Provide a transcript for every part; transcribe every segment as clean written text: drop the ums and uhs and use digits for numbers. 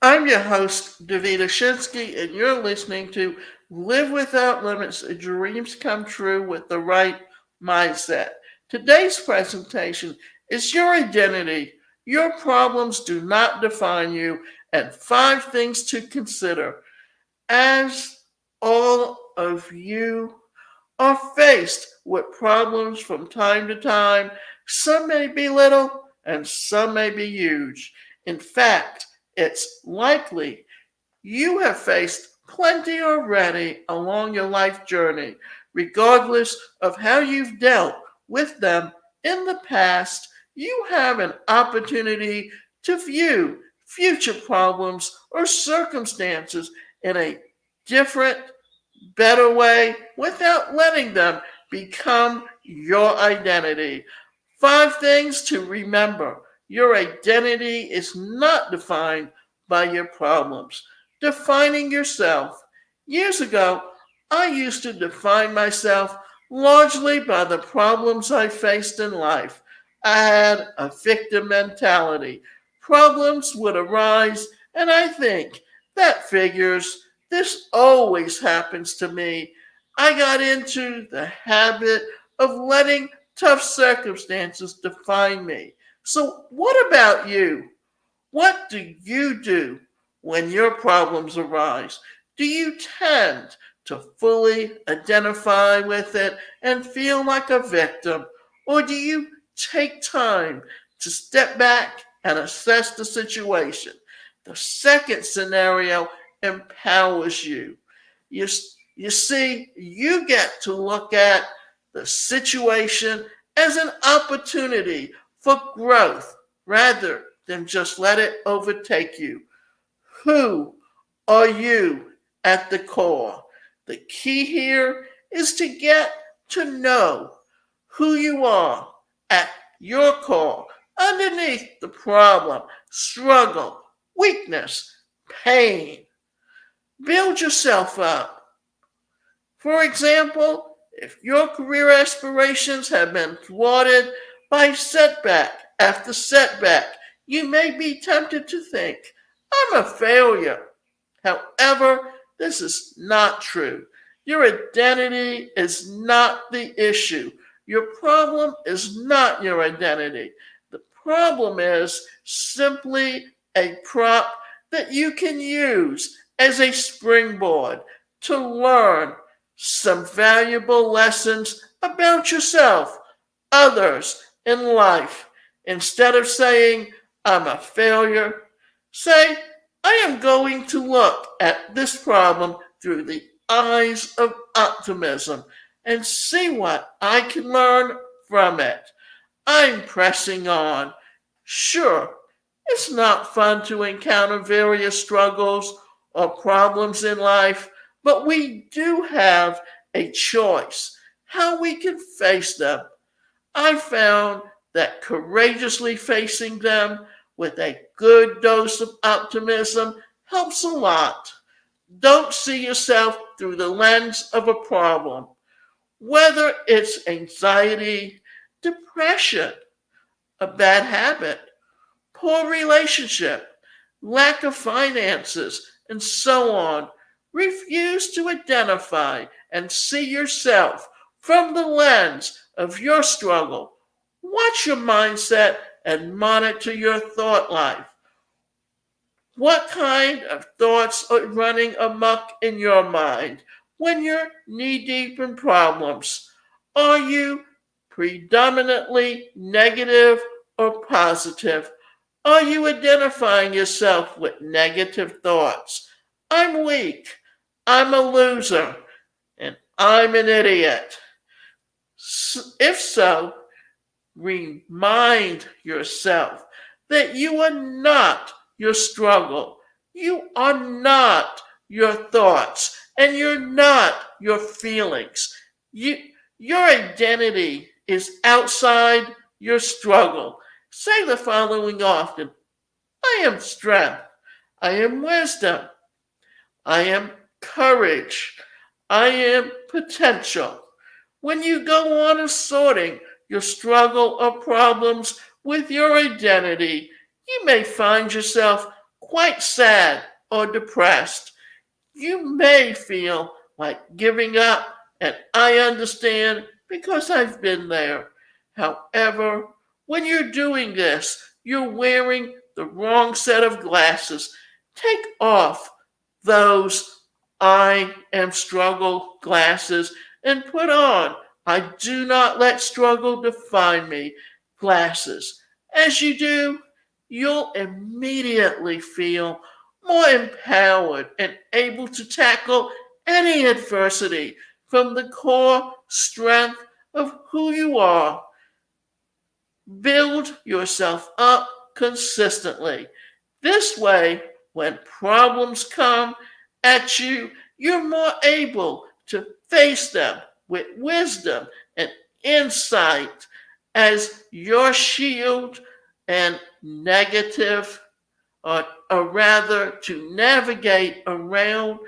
I'm your host, Davida Shinsky, and you're listening to Live Without Limits Dreams Come True with the Right Mindset. Today's presentation is Your Identity. Your problems do not define you, and 5 things to consider as all of you are faced with problems from time to time. Some may be little and some may be huge. In fact, it's likely you have faced plenty already along your life journey, regardless of how you've dealt with them in the past. You have an opportunity to view future problems or circumstances in a different, better way without letting them become your identity. 5 things to remember: your identity is not defined by your problems. Defining yourself. Years ago, I used to define myself largely by the problems I faced in life. I had a victim mentality. Problems would arise, and I think that figures. This always happens to me. I got into the habit of letting tough circumstances define me. So, what about you? What do you do when your problems arise? Do you tend to fully identify with it and feel like a victim? Or do you take time to step back and assess the situation? The second scenario empowers you. You, you see, you get to look at the situation as an opportunity for growth rather than just let it overtake you. Who are you at the core? The key here is to get to know who you are at your core, underneath the problem, struggle, weakness, pain. Build yourself up. For example, if your career aspirations have been thwarted by setback after setback, you may be tempted to think, I'm a failure. However, this is not true. Your identity is not the issue. Your problem is not your identity. The problem is simply a prop that you can use as a springboard to learn some valuable lessons about yourself, others, in life. Instead of saying, I'm a failure, say, I am going to look at this problem through the eyes of optimism and see what I can learn from it. I'm pressing on. Sure, it's not fun to encounter various struggles or problems in life, but we do have a choice how we can face them. I found that courageously facing them with a good dose of optimism helps a lot. Don't see yourself through the lens of a problem, whether it's anxiety, depression, a bad habit, poor relationship, lack of finances, and so on. Refuse to identify and see yourself from the lens of your struggle. Watch your mindset and monitor your thought life. What kind of thoughts are running amok in your mind when you're knee deep in problems? Are you predominantly negative or positive? Are you identifying yourself with negative thoughts? I'm weak. I'm a loser. And I'm an idiot. If so, remind yourself that you are not your struggle. You are not your thoughts. And you're not your feelings. You, your identity is outside your struggle. Say the following often: I am strength. I am wisdom. I am courage. I am potential. When you go on assorting your struggle or problems with your identity, you may find yourself quite sad or depressed. You may feel like giving up, and I understand because I've been there. However, when you're doing this, you're wearing the wrong set of glasses. Take off those I am struggle glasses and put on I do not let struggle define me glasses. As you do, you'll immediately feel more empowered and able to tackle any adversity from the core strength of who you are. Build yourself up consistently. This way, when problems come at you, you're more able to face them with wisdom and insight as your shield and negative, or rather to navigate around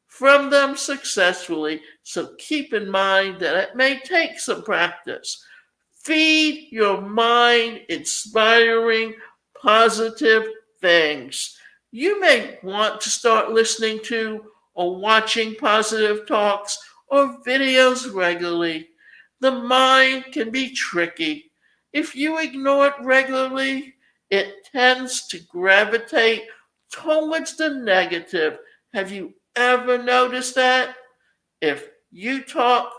from them successfully. So keep in mind that it may take some practice. Feed your mind inspiring, positive things. You may want to start listening to or watching positive talks or videos regularly. The mind can be tricky. If you ignore it regularly, it tends to gravitate towards the negative. Have you ever noticed that? If you talk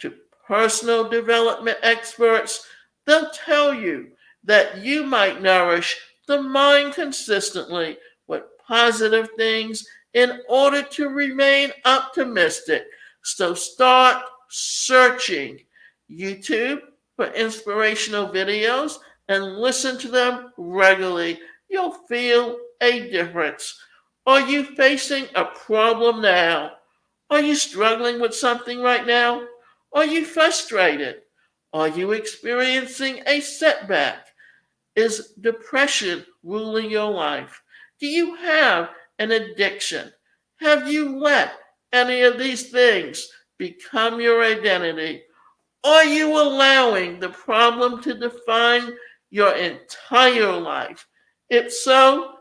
to personal development experts, they'll tell you that you might nourish the mind consistently with positive things in order to remain optimistic. So start searching YouTube for inspirational videos and listen to them regularly. You'll feel a difference. Are you facing a problem now? Are you struggling with something right now? Are you frustrated? Are you experiencing a setback? Is depression ruling your life? Do you have an addiction? Have you let any of these things become your identity? Are you allowing the problem to define your entire life? If so,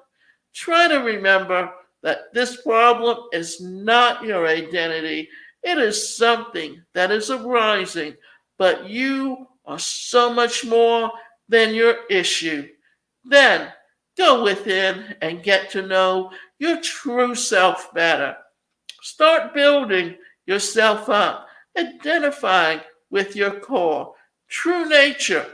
try to remember that this problem is not your identity. It is something that is arising, but you are so much more than your issue. Then go within and get to know your true self better. Start building yourself up, identifying with your core, true nature,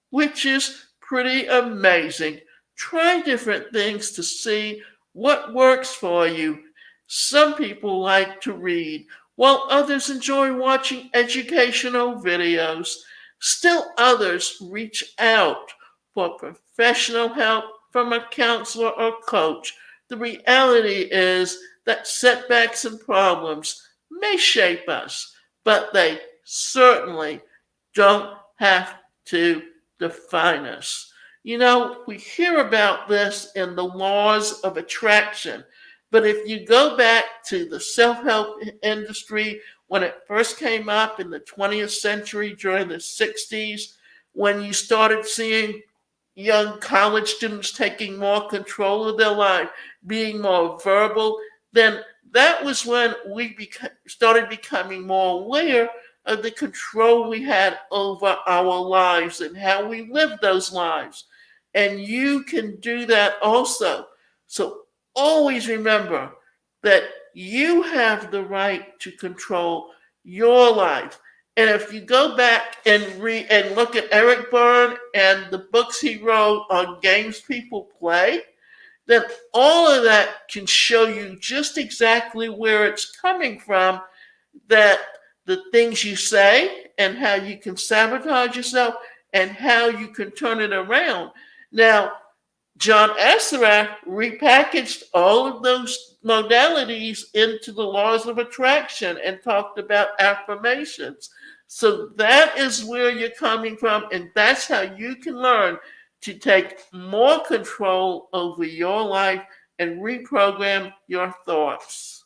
which is pretty amazing. Try different things to see what works for you. Some people like to read, while others enjoy watching educational videos. Still others reach out for professional help from a counselor or coach. The reality is that setbacks and problems may shape us, but they certainly don't have to define us. You know, we hear about this in the laws of attraction, but if you go back to the self help industry when it first came up in the 20th century during the 60s, when you started seeing young college students taking more control of their life, being more verbal, then that was when we started becoming more aware of the control we had over our lives and how we lived those lives. And you can do that also. So always remember that you have the right to control your life. And if you go back and read and look at Eric Berne and the books he wrote on games people play, then all of that can show you just exactly where it's coming from, that the things you say and how you can sabotage yourself and how you can turn it around. Now, John Assaraf repackaged all of those modalities into the laws of attraction and talked about affirmations. So that is where you're coming from, and that's how you can learn to take more control over your life and reprogram your thoughts.